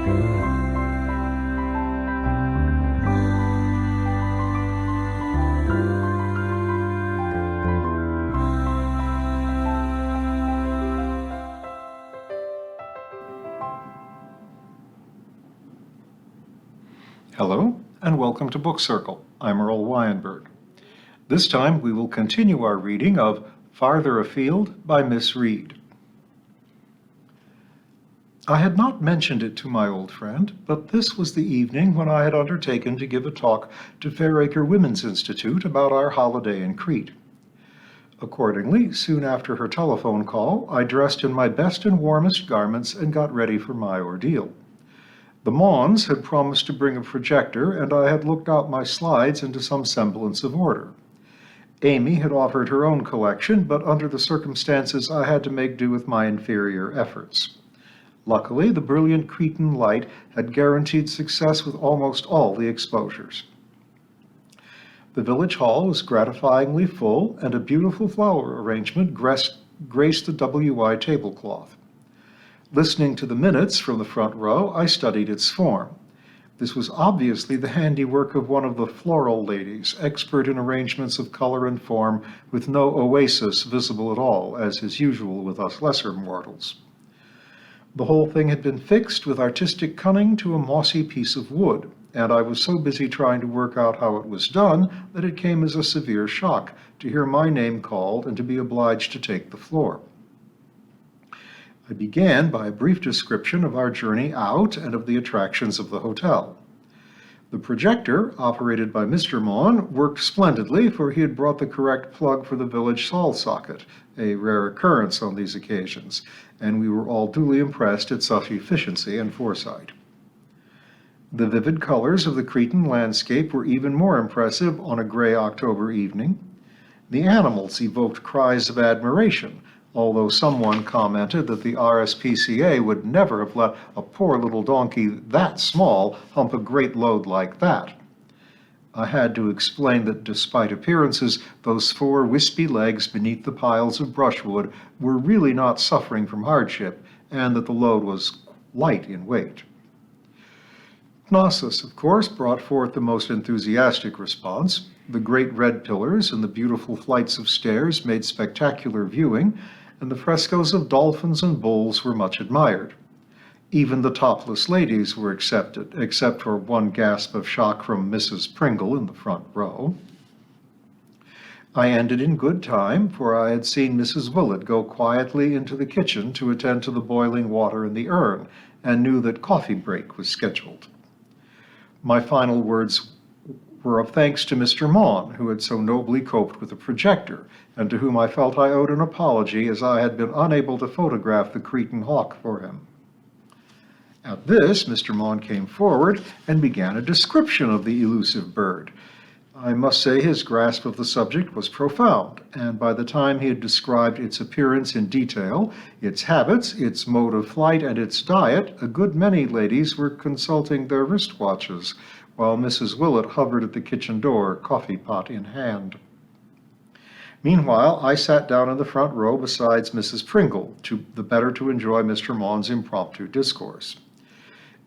Hello, and welcome to Book Circle. I'm Earl Wyenberg. This time we will continue our reading of Farther Afield by Miss Reed. I had not mentioned it to my old friend, but this was the evening when I had undertaken to give a talk to Fairacre Women's Institute about our holiday in Crete. Accordingly, soon after her telephone call, I dressed in my best and warmest garments and got ready for my ordeal. The Mons had promised to bring a projector, and I had looked out my slides into some semblance of order. Amy had offered her own collection, but under the circumstances I had to make do with my inferior efforts. Luckily, the brilliant Cretan light had guaranteed success with almost all the exposures. The village hall was gratifyingly full, and a beautiful flower arrangement graced the WY tablecloth. Listening to the minutes from the front row, I studied its form. This was obviously the handiwork of one of the floral ladies, expert in arrangements of color and form, with no oasis visible at all, as is usual with us lesser mortals. The whole thing had been fixed with artistic cunning to a mossy piece of wood, and I was so busy trying to work out how it was done that it came as a severe shock to hear my name called and to be obliged to take the floor. I began by a brief description of our journey out and of the attractions of the hotel. The projector, operated by Mr. Mon, worked splendidly, for he had brought the correct plug for the village sol socket, a rare occurrence on these occasions, and we were all duly impressed at such efficiency and foresight. The vivid colors of the Cretan landscape were even more impressive on a gray October evening. The animals evoked cries of admiration, although someone commented that the RSPCA would never have let a poor little donkey that small hump a great load like that. I had to explain that despite appearances, those 4 wispy legs beneath the piles of brushwood were really not suffering from hardship, and that the load was light in weight. Knossos, of course, brought forth the most enthusiastic response. The great red pillars and the beautiful flights of stairs made spectacular viewing, and the frescoes of dolphins and bulls were much admired. Even the topless ladies were accepted, except for one gasp of shock from Mrs. Pringle in the front row. I ended in good time, for I had seen Mrs. Willett go quietly into the kitchen to attend to the boiling water in the urn, and knew that coffee break was scheduled. My final words were of thanks to Mr. Mon, who had so nobly coped with the projector, and to whom I felt I owed an apology, as I had been unable to photograph the Cretan hawk for him. At this, Mr. Mon came forward and began a description of the elusive bird. I must say his grasp of the subject was profound, and by the time he had described its appearance in detail, its habits, its mode of flight, and its diet, a good many ladies were consulting their wristwatches, while Mrs. Willett hovered at the kitchen door, coffee pot in hand. Meanwhile, I sat down in the front row beside Mrs. Pringle, the better to enjoy Mr. Mon's impromptu discourse.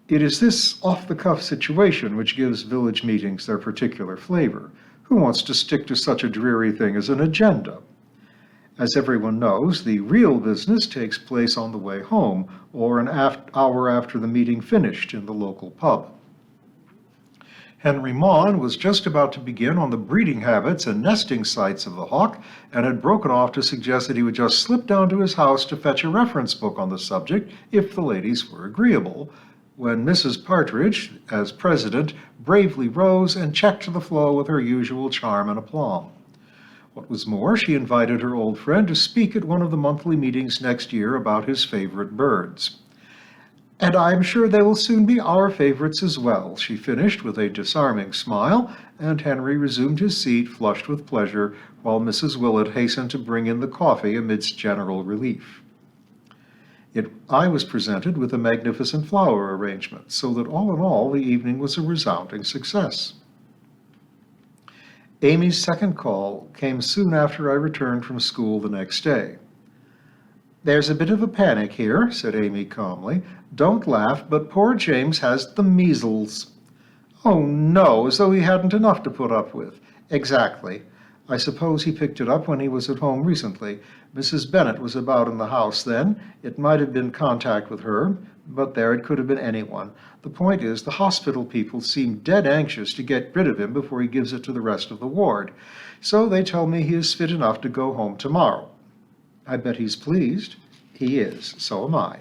It is this off-the-cuff situation which gives village meetings their particular flavor. Who wants to stick to such a dreary thing as an agenda? As everyone knows, the real business takes place on the way home, or an hour after the meeting finished in the local pub. Henry Mon was just about to begin on the breeding habits and nesting sites of the hawk, and had broken off to suggest that he would just slip down to his house to fetch a reference book on the subject, if the ladies were agreeable, when Mrs. Partridge, as president, bravely rose and checked the flow with her usual charm and aplomb. What was more, she invited her old friend to speak at one of the monthly meetings next year about his favorite birds. "And I am sure they will soon be our favorites as well," she finished with a disarming smile, and Henry resumed his seat, flushed with pleasure, while Mrs. Willett hastened to bring in the coffee amidst general relief. I was presented with a magnificent flower arrangement, so that all in all the evening was a resounding success. Amy's second call came soon after I returned from school the next day. "There's a bit of a panic here," said Amy calmly. "Don't laugh, but poor James has the measles." "Oh, no, as though he hadn't enough to put up with." "Exactly. I suppose he picked it up when he was at home recently. Mrs. Bennet was about in the house then. It might have been contact with her, but there, it could have been anyone. The point is, the hospital people seem dead anxious to get rid of him before he gives it to the rest of the ward. So they tell me he is fit enough to go home tomorrow. I bet he's pleased." "He is. So am I.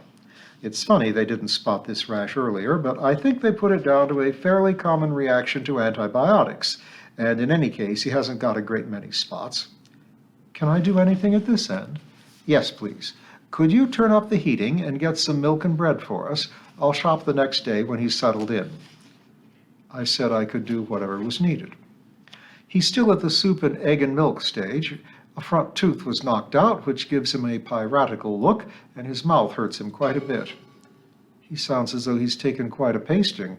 It's funny they didn't spot this rash earlier, but I think they put it down to a fairly common reaction to antibiotics, and in any case, he hasn't got a great many spots." "Can I do anything at this end?" "Yes, please. Could you turn up the heating and get some milk and bread for us? I'll shop the next day when he's settled in." I said I could do whatever was needed. He's still at the soup and egg and milk stage. A front tooth was knocked out, which gives him a piratical look, and his mouth hurts him quite a bit. He sounds as though he's taken quite a pasting.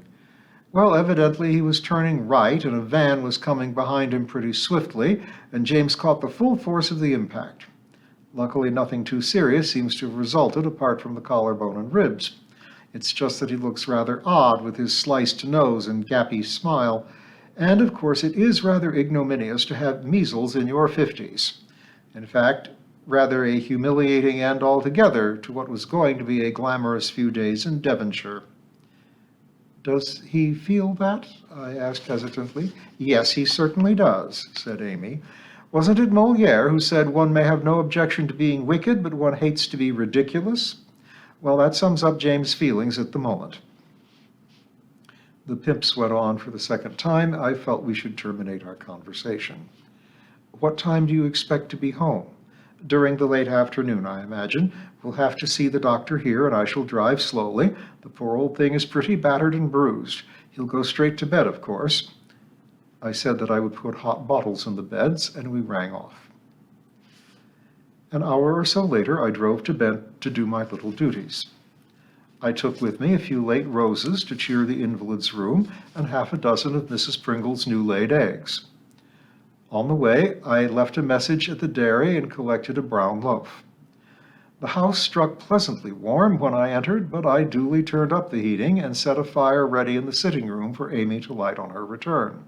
Well, evidently he was turning right, and a van was coming behind him pretty swiftly, and James caught the full force of the impact. Luckily, nothing too serious seems to have resulted apart from the collarbone and ribs. It's just that he looks rather odd with his sliced nose and gappy smile, and of course it is rather ignominious to have measles in your 50s. In fact, rather a humiliating end altogether to what was going to be a glamorous few days in Devonshire. "Does he feel that?" I asked hesitantly. "Yes, he certainly does," said Amy. "Wasn't it Molière who said one may have no objection to being wicked, but one hates to be ridiculous? Well, that sums up James' feelings at the moment." The pimps went on for the second time. I felt we should terminate our conversation. "What time do you expect to be home?" "During the late afternoon, I imagine. We'll have to see the doctor here, and I shall drive slowly. The poor old thing is pretty battered and bruised. He'll go straight to bed, of course." I said that I would put hot bottles in the beds, and we rang off. An hour or so later, I drove to bed to do my little duties. I took with me a few late roses to cheer the invalid's room, and half a dozen of Mrs. Pringle's new-laid eggs. On the way, I left a message at the dairy and collected a brown loaf. The house struck pleasantly warm when I entered, but I duly turned up the heating and set a fire ready in the sitting room for Amy to light on her return.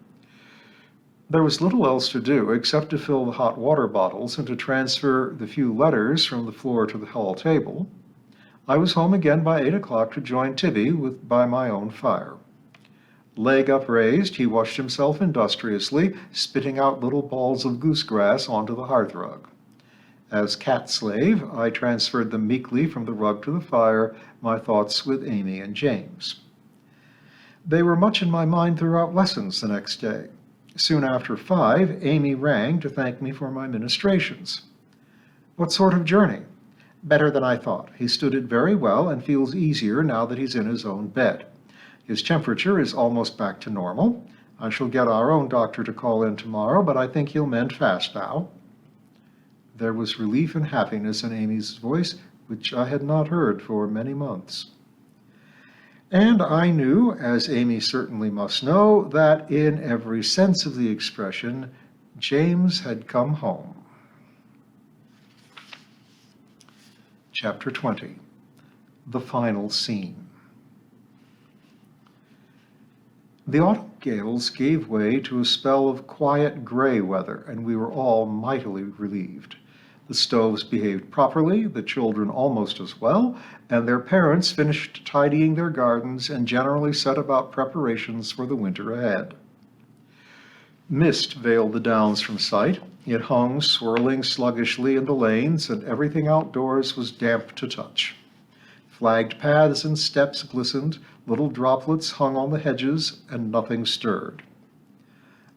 There was little else to do except to fill the hot water bottles and to transfer the few letters from the floor to the hall table. I was home again by 8 o'clock to join Tibby by my own fire. Leg upraised, he washed himself industriously, spitting out little balls of goosegrass onto the hearthrug. As cat slave, I transferred them meekly from the rug to the fire, my thoughts with Amy and James. They were much in my mind throughout lessons the next day. Soon after 5, Amy rang to thank me for my ministrations. "What sort of journey?" "Better than I thought. He stood it very well and feels easier now that he's in his own bed. His temperature is almost back to normal. I shall get our own doctor to call in tomorrow, but I think he'll mend fast now." There was relief and happiness in Amy's voice, which I had not heard for many months. And I knew, as Amy certainly must know, that in every sense of the expression, James had come home. Chapter 20. The Final Scene. The autumn gales gave way to a spell of quiet gray weather, and we were all mightily relieved. The stoves behaved properly, the children almost as well, and their parents finished tidying their gardens and generally set about preparations for the winter ahead. Mist veiled the downs from sight. It hung swirling sluggishly in the lanes, and everything outdoors was damp to touch. Flagged paths and steps glistened, little droplets hung on the hedges, and nothing stirred.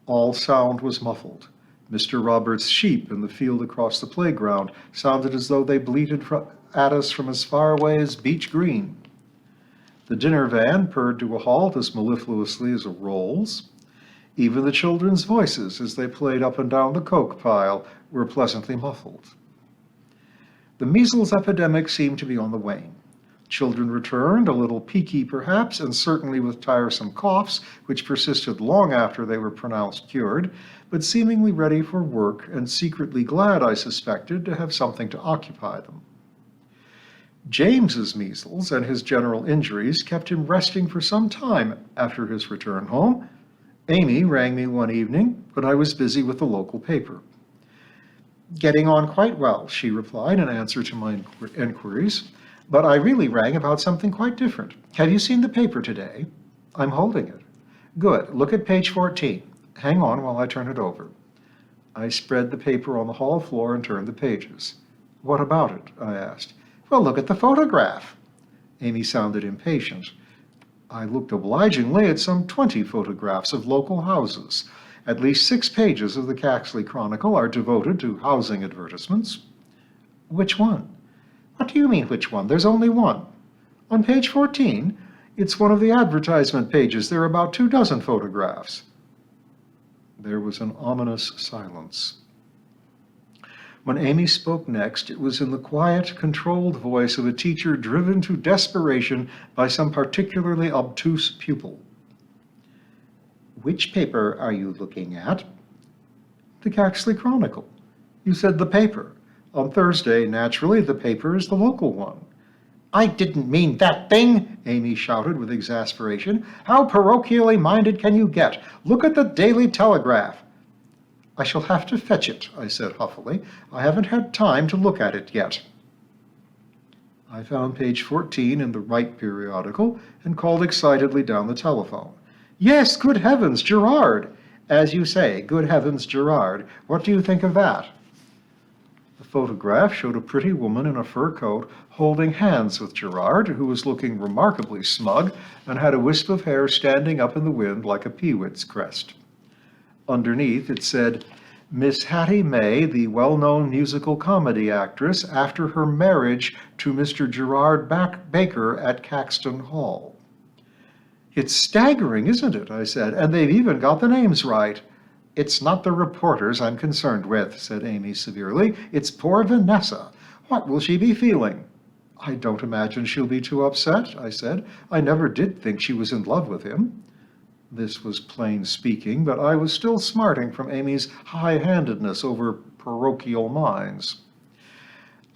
All sound was muffled. Mr. Robert's sheep in the field across the playground sounded as though they bleated at us from as far away as Beech Green. The dinner van purred to a halt as mellifluously as a Rolls. Even the children's voices, as they played up and down the coke pile, were pleasantly muffled. The measles epidemic seemed to be on the wane. Children returned, a little peaky perhaps, and certainly with tiresome coughs, which persisted long after they were pronounced cured, but seemingly ready for work and secretly glad, I suspected, to have something to occupy them. James's measles and his general injuries kept him resting for some time after his return home. Amy rang me one evening when I was busy with the local paper. "Getting on quite well," she replied in answer to my inquiries. "But I really rang about something quite different. Have you seen the paper today?" "I'm holding it." "Good. Look at page 14. Hang on while I turn it over." I spread the paper on the hall floor and turned the pages. "What about it?" I asked. "Well, look at the photograph." Amy sounded impatient. I looked obligingly at some 20 photographs of local houses. At least 6 pages of the Caxley Chronicle are devoted to housing advertisements. "Which one?" "What do you mean, which one? There's only one." "On page 14? It's one of the advertisement pages. There are about 24 photographs." There was an ominous silence. When Amy spoke next, it was in the quiet, controlled voice of a teacher driven to desperation by some particularly obtuse pupil. "Which paper are you looking at?" "The Caxley Chronicle." "You said the paper. On Thursday, naturally, the paper is the local one." "I didn't mean that thing," Amy shouted with exasperation. "How parochially minded can you get? Look at the Daily Telegraph." "I shall have to fetch it," I said huffily. "I haven't had time to look at it yet." I found page 14 in the Right periodical and called excitedly down the telephone. "Yes, good heavens, Gerard!" "As you say, good heavens, Gerard. What do you think of that?" The photograph showed a pretty woman in a fur coat holding hands with Gerard, who was looking remarkably smug and had a wisp of hair standing up in the wind like a peewit's crest. Underneath it said, "Miss Hattie May, the well-known musical comedy actress, after her marriage to Mr. Gerard Baker at Caxton Hall." "It's staggering, isn't it?" I said, "and they've even got the names right." "It's not the reporters I'm concerned with," said Amy severely. "It's poor Vanessa. What will she be feeling?" "I don't imagine she'll be too upset," I said. "I never did think she was in love with him." This was plain speaking, but I was still smarting from Amy's high-handedness over parochial minds.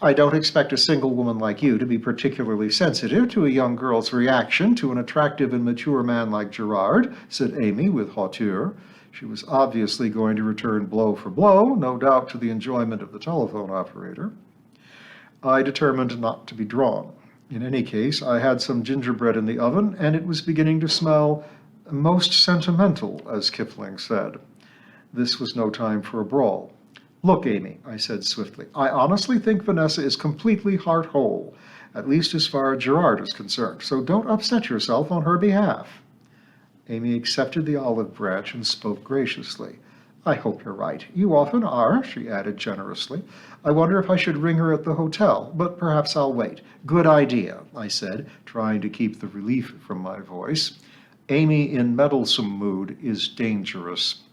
"I don't expect a single woman like you to be particularly sensitive to a young girl's reaction to an attractive and mature man like Gerard," said Amy with hauteur. She was obviously going to return blow for blow, no doubt to the enjoyment of the telephone operator. I determined not to be drawn. In any case, I had some gingerbread in the oven, and it was beginning to smell most sentimental, as Kipling said. This was no time for a brawl. "Look, Amy," I said swiftly, "I honestly think Vanessa is completely heart-whole, at least as far as Gerard is concerned, so don't upset yourself on her behalf." Amy accepted the olive branch and spoke graciously. "I hope you're right. You often are," she added generously. "I wonder if I should ring her at the hotel, but perhaps I'll wait." "Good idea," I said, trying to keep the relief from my voice. Amy in meddlesome mood is dangerous.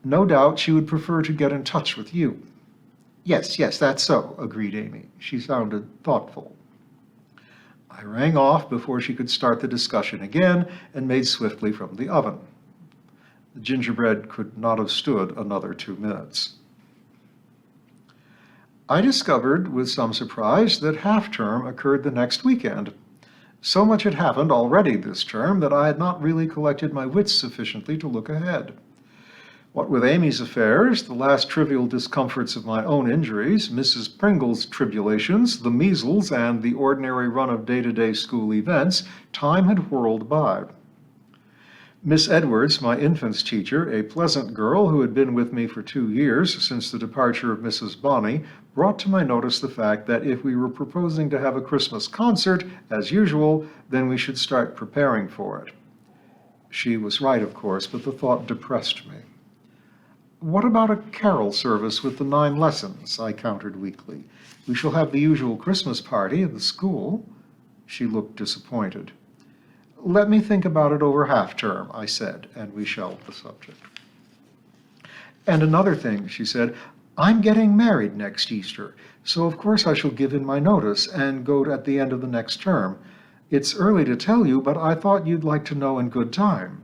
"No doubt she would prefer to get in touch with you." Yes, that's so," agreed Amy. She sounded thoughtful. I rang off before she could start the discussion again and made swiftly from the oven. The gingerbread could not have stood another 2 minutes. I discovered with some surprise that half-term occurred the next weekend. So much had happened already this term that I had not really collected my wits sufficiently to look ahead. What with Amy's affairs, the last trivial discomforts of my own injuries, Mrs. Pringle's tribulations, the measles, and the ordinary run of day-to-day school events, time had whirled by. Miss Edwards, my infants teacher, a pleasant girl who had been with me for 2 years since the departure of Mrs. Bonney, brought to my notice the fact that if we were proposing to have a Christmas concert, as usual, then we should start preparing for it. She was right, of course, but the thought depressed me. "What about a carol service with the 9 lessons?" I countered weakly. "We shall have the usual Christmas party at the school." She looked disappointed. "Let me think about it over half-term," I said, and we shelved the subject. "And another thing," she said, "I'm getting married next Easter, so of course I shall give in my notice and go at the end of the next term. It's early to tell you, but I thought you'd like to know in good time."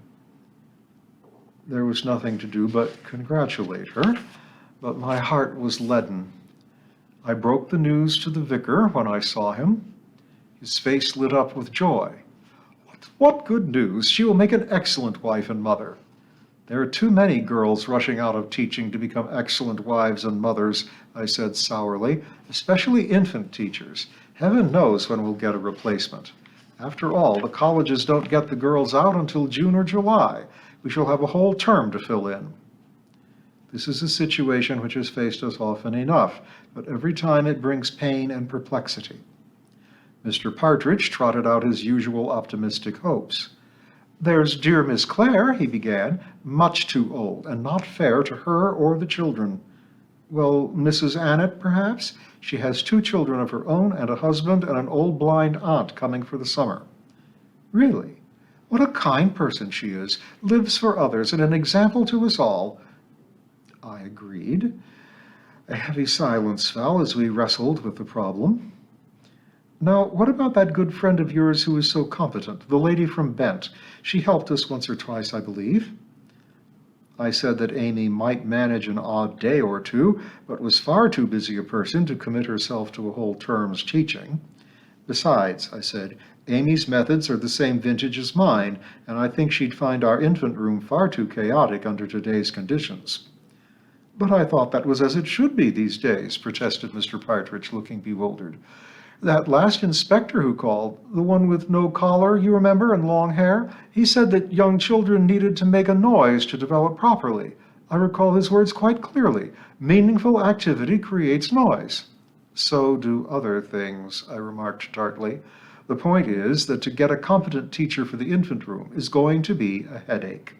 There was nothing to do but congratulate her, but my heart was leaden. I broke the news to the vicar when I saw him. His face lit up with joy. What good news! She will make an excellent wife and mother. There are too many girls rushing out of teaching to become excellent wives and mothers, I said sourly, especially infant teachers. Heaven knows when we'll get a replacement. After all, the colleges don't get the girls out until June or July. We shall have a whole term to fill in. This is a situation which has faced us often enough, but every time it brings pain and perplexity. Mr. Partridge trotted out his usual optimistic hopes. There's dear Miss Clare, he began, much too old, and not fair to her or the children. Well, Mrs. Annett, perhaps? She has 2 children of her own and a husband and an old blind aunt coming for the summer. Really? What a kind person she is, lives for others, and an example to us all. I agreed. A heavy silence fell as we wrestled with the problem. Now, what about that good friend of yours who is so competent, the lady from Bent? She helped us once or twice, I believe. I said that Amy might manage an odd day or two, but was far too busy a person to commit herself to a whole term's teaching. Besides, I said, Amy's methods are the same vintage as mine, and I think she'd find our infant room far too chaotic under today's conditions. But I thought that was as it should be these days, protested Mr. Partridge, looking bewildered. That last inspector who called, the one with no collar, you remember, and long hair, he said that young children needed to make a noise to develop properly. I recall his words quite clearly. Meaningful activity creates noise. So do other things, I remarked tartly. The point is that to get a competent teacher for the infant room is going to be a headache.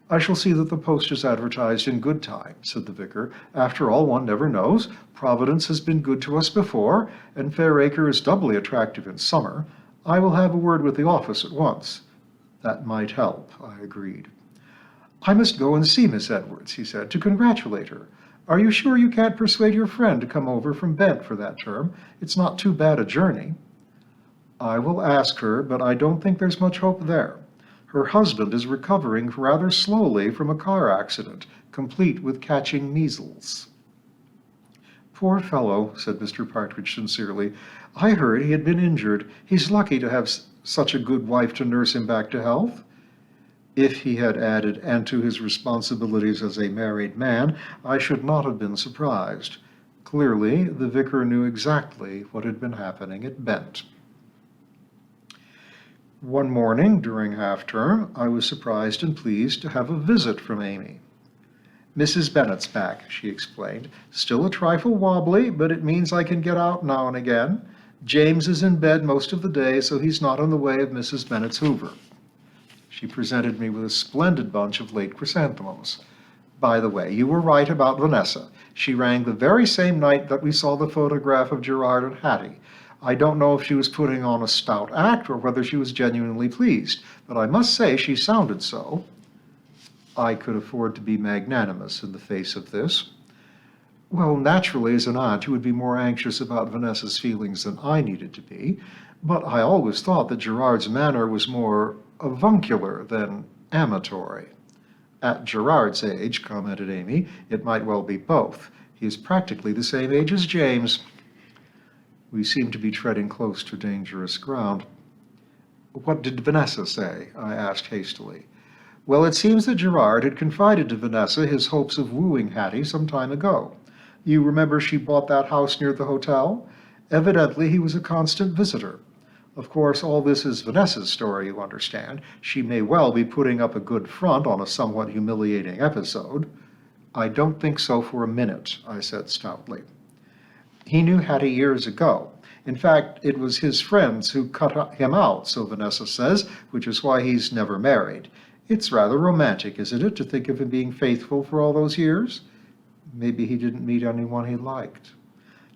I shall see that the post is advertised in good time, said the vicar. After all, one never knows. Providence has been good to us before, and Fairacre is doubly attractive in summer. I will have a word with the office at once. That might help, I agreed. I must go and see Miss Edwards, he said, to congratulate her. Are you sure you can't persuade your friend to come over from Bent for that term? It's not too bad a journey. I will ask her, but I don't think there's much hope there. Her husband is recovering rather slowly from a car accident, complete with catching measles. Poor fellow, said Mr. Partridge sincerely. I heard he had been injured. He's lucky to have such a good wife to nurse him back to health. If he had added, and to his responsibilities as a married man, I should not have been surprised. Clearly, the vicar knew exactly what had been happening at Bent. One morning during half-term, I was surprised and pleased to have a visit from Amy. Mrs. Bennet's back, she explained. Still a trifle wobbly, but it means I can get out now and again. James is in bed most of the day, so he's not in the way of Mrs. Bennet's Hoover. She presented me with a splendid bunch of late chrysanthemums. By the way, you were right about Vanessa. She rang the very same night that we saw the photograph of Gerard and Hattie. I don't know if she was putting on a stout act or whether she was genuinely pleased, but I must say she sounded so. I could afford to be magnanimous in the face of this. Well, naturally, as an aunt, you would be more anxious about Vanessa's feelings than I needed to be, but I always thought that Gerard's manner was more avuncular than amatory. At Gerard's age, commented Amy, it might well be both. He is practically the same age as James. We seemed to be treading close to dangerous ground. What did Vanessa say? I asked hastily. Well, it seems that Gerard had confided to Vanessa his hopes of wooing Hattie some time ago. You remember she bought that house near the hotel? Evidently he was a constant visitor. Of course, all this is Vanessa's story, you understand. She may well be putting up a good front on a somewhat humiliating episode. I don't think so for a minute, I said stoutly. He knew Hattie years ago. In fact, it was his friends who cut him out, so Vanessa says, which is why he's never married. It's rather romantic, isn't it, to think of him being faithful for all those years? Maybe he didn't meet anyone he liked.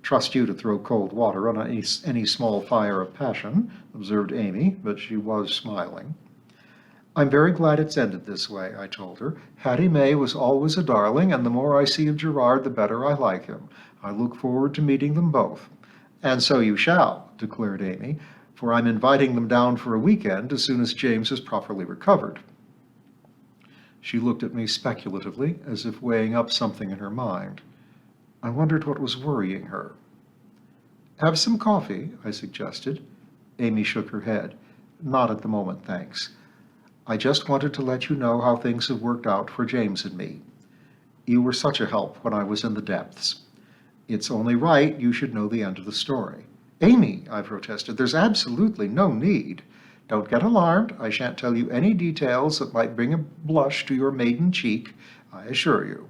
Trust you to throw cold water on any small fire of passion, observed Amy, but she was smiling. I'm very glad it's ended this way, I told her. Hattie May was always a darling, and the more I see of Gerard, the better I like him. I look forward to meeting them both. And so you shall, declared Amy, for I'm inviting them down for a weekend as soon as James is properly recovered. She looked at me speculatively, as if weighing up something in her mind. I wondered what was worrying her. Have some coffee, I suggested. Amy shook her head. Not at the moment, thanks. I just wanted to let you know how things have worked out for James and me. You were such a help when I was in the depths. It's only right you should know the end of the story. Amy, I protested, there's absolutely no need. Don't get alarmed. I shan't tell you any details that might bring a blush to your maiden cheek, I assure you.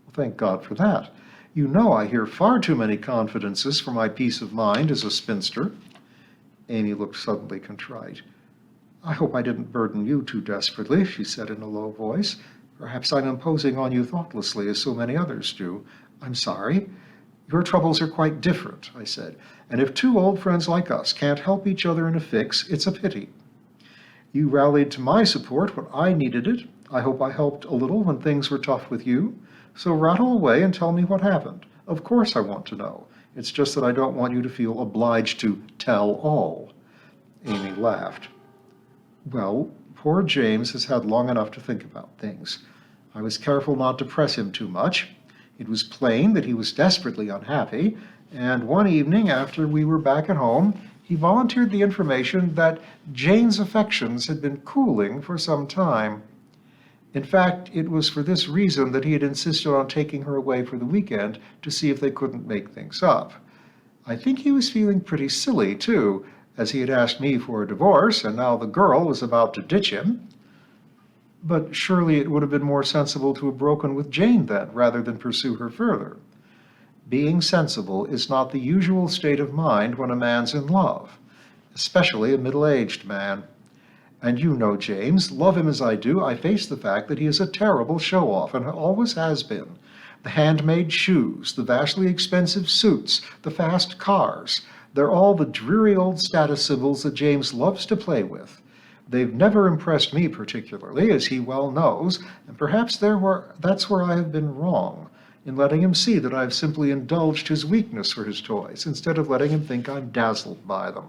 Well, thank God for that. You know I hear far too many confidences for my peace of mind as a spinster. Amy looked suddenly contrite. I hope I didn't burden you too desperately, she said in a low voice. Perhaps I'm imposing on you thoughtlessly, as so many others do. I'm sorry. Your troubles are quite different, I said, and if two old friends like us can't help each other in a fix, it's a pity. You rallied to my support when I needed it. I hope I helped a little when things were tough with you. So rattle away and tell me what happened. Of course I want to know. It's just that I don't want you to feel obliged to tell all. Amy laughed. Well, poor James has had long enough to think about things. I was careful not to press him too much. It was plain that he was desperately unhappy, and one evening after we were back at home, he volunteered the information that Jane's affections had been cooling for some time. In fact, it was for this reason that he had insisted on taking her away for the weekend to see if they couldn't make things up. I think he was feeling pretty silly, too, as he had asked me for a divorce, and now the girl was about to ditch him. But surely it would have been more sensible to have broken with Jane then, rather than pursue her further. Being sensible is not the usual state of mind when a man's in love, especially a middle-aged man. And you know, James, love him as I do, I face the fact that he is a terrible show-off, and always has been. The handmade shoes, the vastly expensive suits, the fast cars, they're all the dreary old status symbols that James loves to play with. They've never impressed me particularly, as he well knows, and perhaps that's where I have been wrong, in letting him see that I've simply indulged his weakness for his toys, instead of letting him think I'm dazzled by them.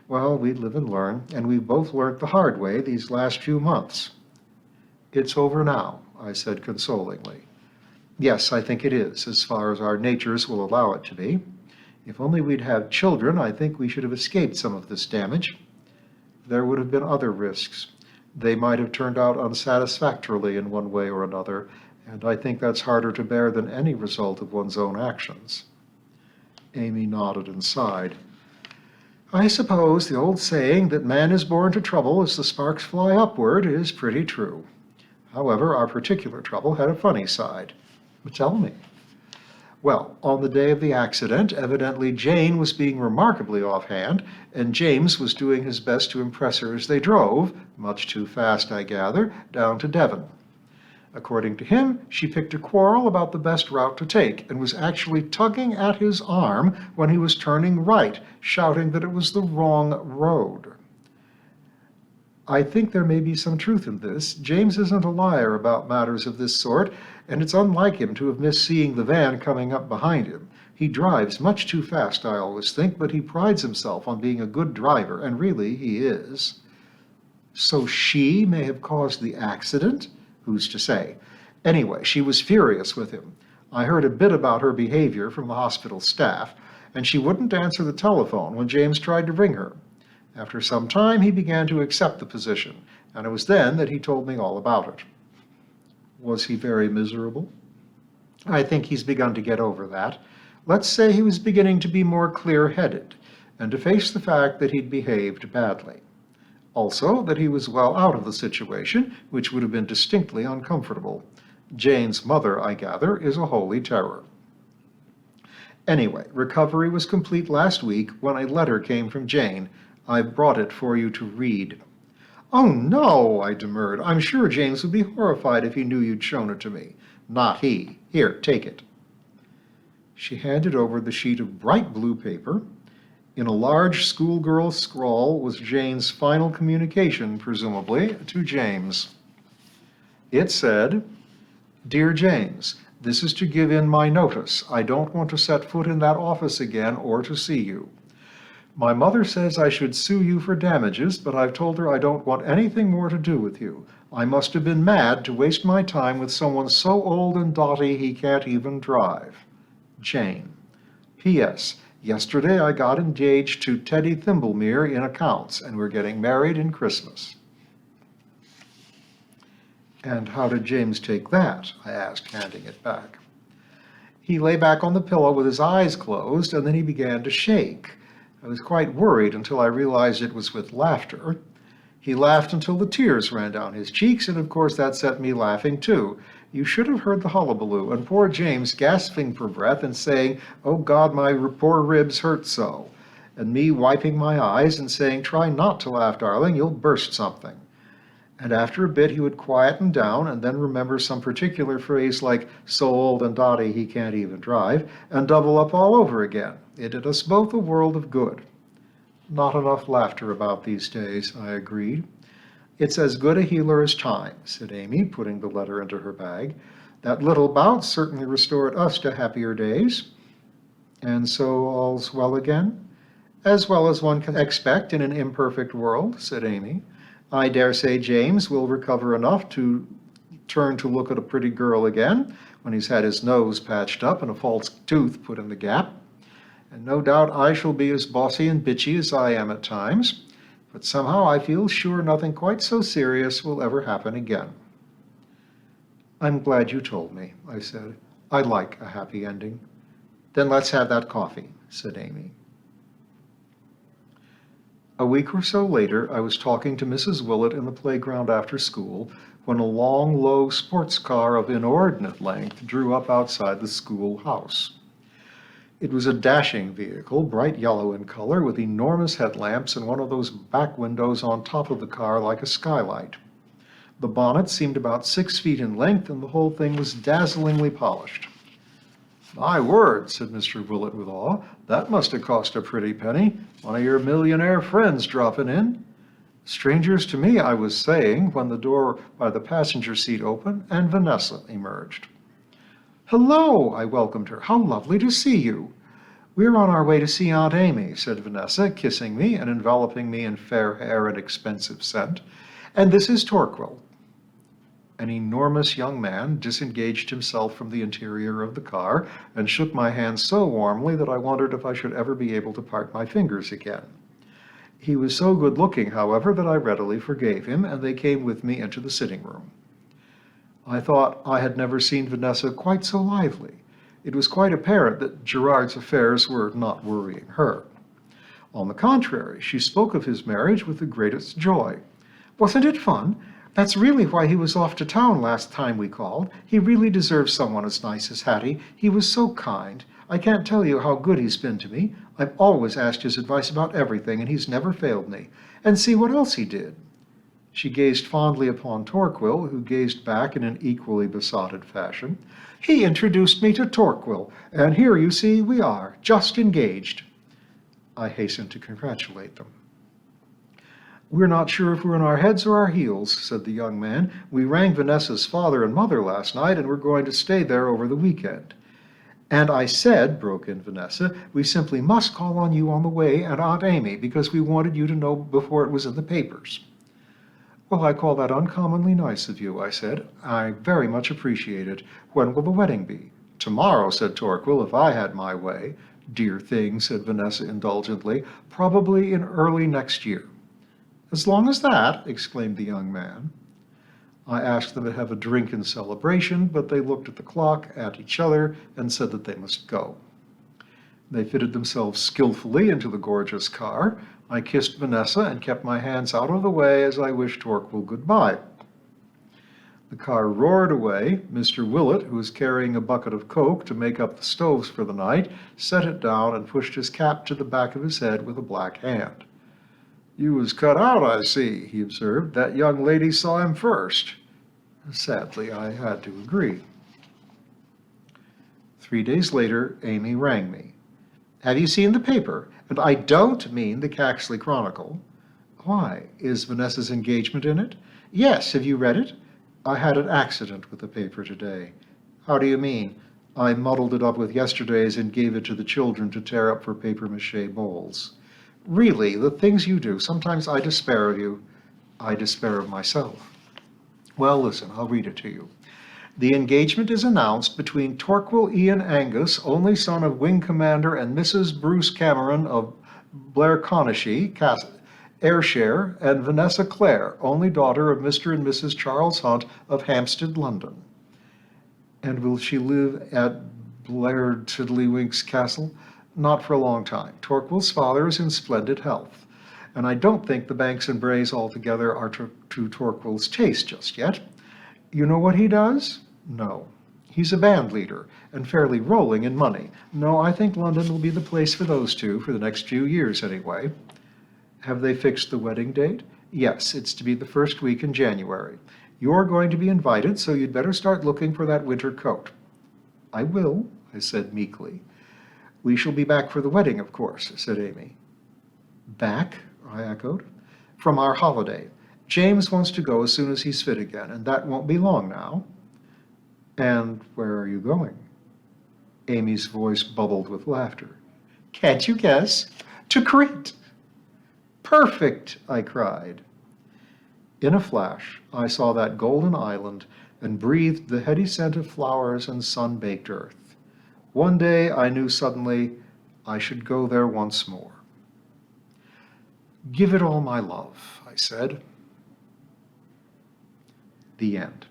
Well, we live and learn, and we've both learned the hard way these last few months. It's over now, I said consolingly. Yes, I think it is, as far as our natures will allow it to be. If only we'd had children, I think we should have escaped some of this damage. There would have been other risks. They might have turned out unsatisfactorily in one way or another, and I think that's harder to bear than any result of one's own actions. Amy nodded and sighed. I suppose the old saying that man is born to trouble as the sparks fly upward is pretty true. However, our particular trouble had a funny side. But tell me. Well, on the day of the accident, evidently Jane was being remarkably offhand, and James was doing his best to impress her as they drove, much too fast, I gather, down to Devon. According to him, she picked a quarrel about the best route to take and was actually tugging at his arm when he was turning right, shouting that it was the wrong road. I think there may be some truth in this. James isn't a liar about matters of this sort, and it's unlike him to have missed seeing the van coming up behind him. He drives much too fast, I always think, but he prides himself on being a good driver, and really he is. So she may have caused the accident? Who's to say? Anyway, she was furious with him. I heard a bit about her behavior from the hospital staff, and she wouldn't answer the telephone when James tried to ring her. After some time, he began to accept the position, and it was then that he told me all about it. Was he very miserable? I think he's begun to get over that. Let's say he was beginning to be more clear-headed, and to face the fact that he'd behaved badly. Also, that he was well out of the situation, which would have been distinctly uncomfortable. Jane's mother, I gather, is a holy terror. Anyway, recovery was complete last week when a letter came from Jane. I brought it for you to read. Oh, no, I demurred. I'm sure James would be horrified if he knew you'd shown it to me. Not he. Here, take it. She handed over the sheet of bright blue paper. In a large schoolgirl scrawl was Jane's final communication, presumably, to James. It said, Dear James, this is to give in my notice. I don't want to set foot in that office again or to see you. My mother says I should sue you for damages, but I've told her I don't want anything more to do with you. I must have been mad to waste my time with someone so old and dotty he can't even drive. Jane. P.S. Yesterday I got engaged to Teddy Thimblemere in accounts, and we're getting married in Christmas." "And how did James take that?" I asked, handing it back. He lay back on the pillow with his eyes closed, and then he began to shake. I was quite worried until I realized it was with laughter. He laughed until the tears ran down his cheeks, and of course that set me laughing too. You should have heard the hullabaloo, and poor James gasping for breath and saying, "Oh God, my poor ribs hurt so," and me wiping my eyes and saying, "Try not to laugh, darling, you'll burst something." And after a bit he would quieten down and then remember some particular phrase like "so old and dotty he can't even drive," and double up all over again. It did us both a world of good. "Not enough laughter about these days," I agreed. "It's as good a healer as time," said Amy, putting the letter into her bag. "That little bout certainly restored us to happier days." "And so all's well again?" "As well as one can expect in an imperfect world," said Amy. "I dare say James will recover enough to turn to look at a pretty girl again when he's had his nose patched up and a false tooth put in the gap. And no doubt I shall be as bossy and bitchy as I am at times, but somehow I feel sure nothing quite so serious will ever happen again." "I'm glad you told me," I said. "I like a happy ending." "Then let's have that coffee," said Amy. A week or so later, I was talking to Mrs. Willett in the playground after school when a long, low sports car of inordinate length drew up outside the school house. It was a dashing vehicle, bright yellow in color, with enormous headlamps and one of those back windows on top of the car like a skylight. The bonnet seemed about 6 feet in length, and the whole thing was dazzlingly polished. "My word," said Mr. Willett with awe, "that must have cost a pretty penny. One of your millionaire friends dropping in." "Strangers to me," I was saying, when the door by the passenger seat opened and Vanessa emerged. "Hello," I welcomed her. "How lovely to see you." "We're on our way to see Aunt Amy," said Vanessa, kissing me and enveloping me in fair hair and expensive scent. "And this is Torquil." An enormous young man disengaged himself from the interior of the car and shook my hand so warmly that I wondered if I should ever be able to part my fingers again. He was so good-looking, however, that I readily forgave him, and they came with me into the sitting room. I thought I had never seen Vanessa quite so lively. It was quite apparent that Gerard's affairs were not worrying her. On the contrary, she spoke of his marriage with the greatest joy. "Wasn't it fun? That's really why he was off to town last time we called. He really deserves someone as nice as Hattie. He was so kind. I can't tell you how good he's been to me. I've always asked his advice about everything, and he's never failed me. And see what else he did." She gazed fondly upon Torquil, who gazed back in an equally besotted fashion. "He introduced me to Torquil, and here, you see, we are, just engaged." I hastened to congratulate them. "We're not sure if we're in our heads or our heels," said the young man. "We rang Vanessa's father and mother last night, and we're going to stay there over the weekend." "And I said," broke in Vanessa, "we simply must call on you on the way and Aunt Amy, because we wanted you to know before it was in the papers." "Well, I call that uncommonly nice of you," I said. "I very much appreciate it. When will the wedding be?" "Tomorrow," said Torquil, "if I had my way." "Dear thing," said Vanessa indulgently. "Probably in early next year." "As long as that?" exclaimed the young man. I asked them to have a drink in celebration, but they looked at the clock, at each other, and said that they must go. They fitted themselves skillfully into the gorgeous car. I kissed Vanessa and kept my hands out of the way as I wished Torquil goodbye. The car roared away. Mr. Willett, who was carrying a bucket of coke to make up the stoves for the night, set it down and pushed his cap to the back of his head with a black hand. "You was cut out, I see," he observed. "That young lady saw him first." Sadly, I had to agree. 3 days later, Amy rang me. "Have you seen the paper? And I don't mean the Caxley Chronicle." "Why? Is Vanessa's engagement in it?" "Yes. Have you read it?" "I had an accident with the paper today." "How do you mean?" "I muddled it up with yesterday's and gave it to the children to tear up for papier-mâché bowls." "Really, the things you do, sometimes I despair of you." "I despair of myself." "Well, listen, I'll read it to you. The engagement is announced between Torquil Ian Angus, only son of Wing Commander and Mrs. Bruce Cameron of Blairconashie, Ayrshire, and Vanessa Clare, only daughter of Mr. and Mrs. Charles Hunt of Hampstead, London. And will she live at Blair Tiddlywink's castle? Not for a long time. Torquil's father is in splendid health, and I don't think the Banks and Brays altogether are to Torquil's taste just yet. You know what he does? No. He's a band leader, and fairly rolling in money. No, I think London will be the place for those two, for the next few years anyway. Have they fixed the wedding date? Yes, it's to be the first week in January. You're going to be invited, so you'd better start looking for that winter coat. I will, I said meekly. We shall be back for the wedding, of course, said Amy. Back? I echoed. From our holiday. James wants to go as soon as he's fit again, and that won't be long now. And where are you going? Amy's voice bubbled with laughter. Can't you guess? To Crete. Perfect, I cried. In a flash, I saw that golden island and breathed the heady scent of flowers and sun-baked earth. One day I knew suddenly I should go there once more. Give it all my love, I said. The end.